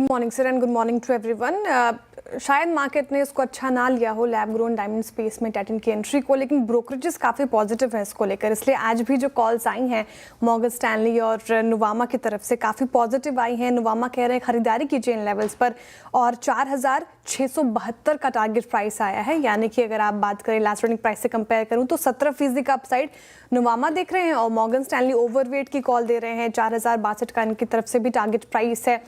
Good morning sir and good morning to everyone. शायद market ने इसको अच्छा ना लिया हो लैब ग्रोन डायमंड स्पेस में टाइटन की एंट्री को, लेकिन ब्रोकरेजेस काफ़ी पॉजिटिव है इसको लेकर। इसलिए आज भी जो कॉल्स आई हैं मॉर्गन स्टैनली और नुवामा की तरफ से काफ़ी पॉजिटिव आई हैं। नुवामा कह रहे हैं खरीदारी कीजिए इन लेवल्स पर, और 4,672 का टारगेट प्राइस आया है, यानी कि अगर आप बात करें लास्ट ट्रेडिंग प्राइस से कंपेयर करूं तो 17% का अपसाइड नुवामा देख रहे हैं, और मॉर्गन स्टैनली ओवरवेट की कॉल दे रहे हैं। 4,062 का इनकी तरफ से भी टारगेट प्राइस है।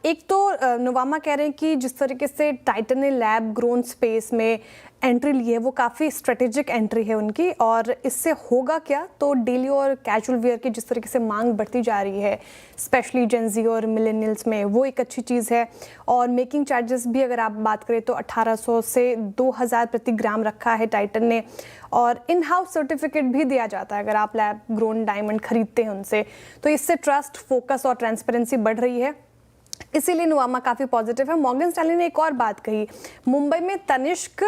एक तो नुवामा कह रहे हैं कि जिस तरीके से टाइटन ने लैब ग्रोन स्पेस में एंट्री ली है वो काफ़ी स्ट्रेटेजिक एंट्री है उनकी, और इससे होगा क्या, तो डेली और कैजुअल वेयर की जिस तरीके से मांग बढ़ती जा रही है स्पेशली जेंजी और मिलेनियल्स में, वो एक अच्छी चीज़ है। और मेकिंग चार्जेस भी अगर आप बात करें तो 1800 से 2000 प्रति ग्राम रखा है टाइटन ने, और इन हाउस सर्टिफिकेट भी दिया जाता है अगर आप लैब ग्रोन डायमंड खरीदते हैं उनसे। तो इससे ट्रस्ट, फोकस और ट्रांसपेरेंसी बढ़ रही है, इसीलिए नुवामा काफ़ी पॉजिटिव है। मॉर्गन स्टैनली ने एक और बात कही, मुंबई में तनिष्क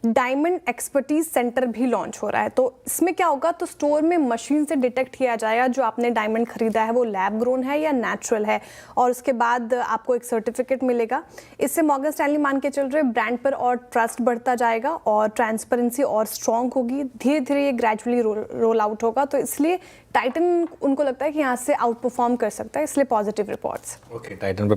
डायमंड एक्सपर्टीज सेंटर भी लॉन्च हो रहा है। तो इसमें क्या होगा, तो स्टोर में मशीन से डिटेक्ट किया जाएगा जो आपने डायमंड खरीदा है वो लैब ग्रोन है या नेचुरल है, और उसके बाद आपको एक सर्टिफिकेट मिलेगा। इससे मॉर्गन स्टैनली मान के चल रहे ब्रांड पर और ट्रस्ट बढ़ता जाएगा और ट्रांसपेरेंसी और स्ट्रॉन्ग होगी। धीरे धीरे ये ग्रेजुअली रोल आउट होगा, तो इसलिए टाइटन उनको लगता है कि यहाँ से आउट परफॉर्म कर सकता है, इसलिए पॉजिटिव रिपोर्ट्स। ओके, टाइटन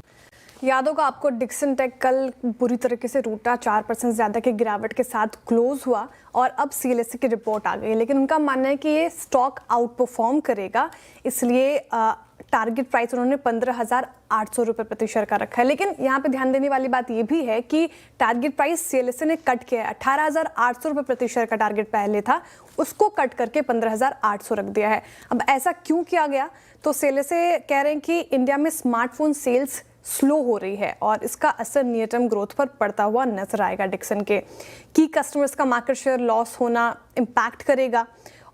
याद होगा आपको डिक्सन टेक कल बुरी तरीके से टूटा, 4% ज़्यादा की गिरावट के साथ क्लोज हुआ, और अब सीएलएसए की रिपोर्ट आ गई, लेकिन उनका मानना है कि ये स्टॉक आउट परफॉर्म करेगा, इसलिए टारगेट प्राइस उन्होंने 15,800 रुपये प्रति शेयर का रखा है। लेकिन यहाँ पे ध्यान देने वाली बात ये भी है कि टारगेट प्राइस सीएलएसए ने कट किया है। 18,800 रुपये प्रति शेयर का टारगेट पहले था, उसको कट करके 15,800 रख दिया है। अब ऐसा क्यों किया गया, तो सीएलएसए कह रहे हैं कि इंडिया में स्मार्टफोन सेल्स स्लो हो रही है और इसका असर नियर टर्म ग्रोथ पर पड़ता हुआ नजर आएगा। डिक्सन के की कस्टमर्स का मार्केट शेयर लॉस होना इम्पैक्ट करेगा,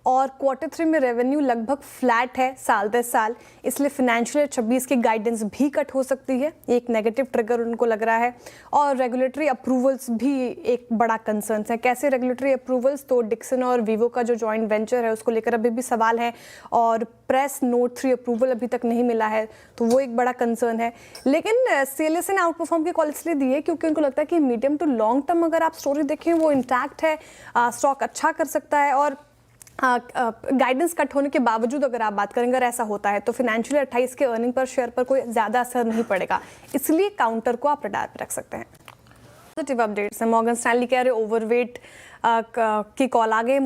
और Q3 में रेवेन्यू लगभग फ्लैट है साल दर साल, इसलिए फाइनेंशियल 26 की गाइडेंस भी कट हो सकती है, एक नेगेटिव ट्रिगर उनको लग रहा है। और रेगुलेटरी अप्रूवल्स भी एक बड़ा कंसर्न है। कैसे रेगुलेटरी अप्रूवल्स, तो डिक्सन और वीवो का जो जॉइंट वेंचर है उसको लेकर अभी भी सवाल है, और प्रेस नोट 3 अप्रूवल अभी तक नहीं मिला है, तो वो एक बड़ा कंसर्न है। लेकिन सीएलएसए ने आउट परफॉर्म की कॉल इसलिए दी है क्योंकि उनको लगता है कि मीडियम टू लॉन्ग टर्म अगर आप स्टोरी देखें वो इंटैक्ट है, स्टॉक अच्छा कर सकता है, और गाइडेंस कट होने के बावजूद अगर आप बात करेंगे, अगर ऐसा होता है तो फाइनेंशियल 28 के अर्निंग पर शेयर पर कोई ज़्यादा असर नहीं पड़ेगा, इसलिए काउंटर को आप रडार पर रख सकते हैं। पॉजिटिव अपडेट्स हैं, मॉर्गन स्टैनली कह रहे ओवरवेट की कॉल आ गई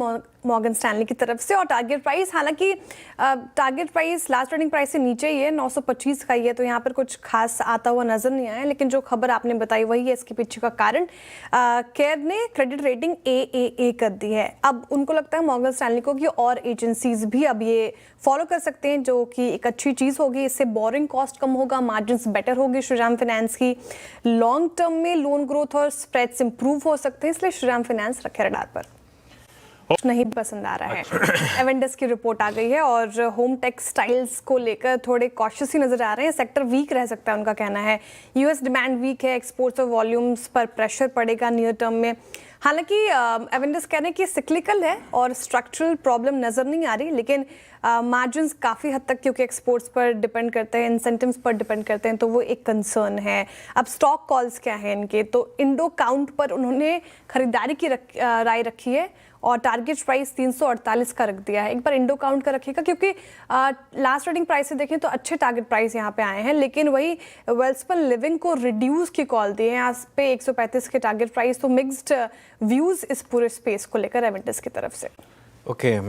मॉर्गन स्टैनली की तरफ से, और टारगेट प्राइस, हालांकि target price last trading price से नीचे ही है, 925 का ही है, तो यहाँ पर कुछ खास आता हुआ नजर नहीं आया। लेकिन जो खबर आपने बताई वही है इसके पीछे का कारण। केयर ने क्रेडिट रेटिंग AAA कर दी है। अब उनको लगता है मॉर्गन स्टैनली को कि और एजेंसीज भी अब ये फॉलो कर सकते हैं, जो कि एक अच्छी चीज़ होगी। इससे बोरिंग कॉस्ट कम होगा, मार्जिन्स बेटर होगी श्रीराम फाइनेंस की, लॉन्ग टर्म में लोन ग्रोथ और स्प्रेड्स इंप्रूव हो सकते हैं, इसलिए श्रीराम फाइनेंस रखे रडार पर। नहीं पसंद आ रहा है। एवेंडस की रिपोर्ट आ गई है और होम टेक्सटाइल्स को लेकर थोड़े कॉशियस ही नजर आ रहे हैं। सेक्टर वीक रह सकता है उनका कहना है। यूएस डिमांड वीक है, एक्सपोर्ट्स और वॉल्यूम्स पर प्रेशर पड़ेगा नियर टर्म में। हालांकि एवेंडस कह रहे हैं कि सिक्लिकल है और स्ट्रक्चरल प्रॉब्लम नजर नहीं आ रही, लेकिन मार्जिन्स काफ़ी हद तक क्योंकि एक्सपोर्ट्स पर डिपेंड करते हैं, इंसेंटिव्स पर डिपेंड करते हैं, तो वो एक कंसर्न है। अब स्टॉक कॉल्स क्या हैं इनके, तो इंडो काउंट पर उन्होंने खरीदारी की राय रखी है और टारगेट प्राइस 348 का रख दिया है। एक बार इंडो काउंट का रखिएगा क्योंकि लास्ट ट्रेडिंग प्राइस से देखें तो अच्छे टारगेट प्राइस यहाँ पे आए हैं, लेकिन वही वेल्सपन लिविंग को रिड्यूस की कॉल दी है यहाँ पे 135 के टारगेट प्राइस। तो मिक्स्ड व्यूज इस पूरे स्पेस को लेकर एवेंटस की तरफ से। ओके।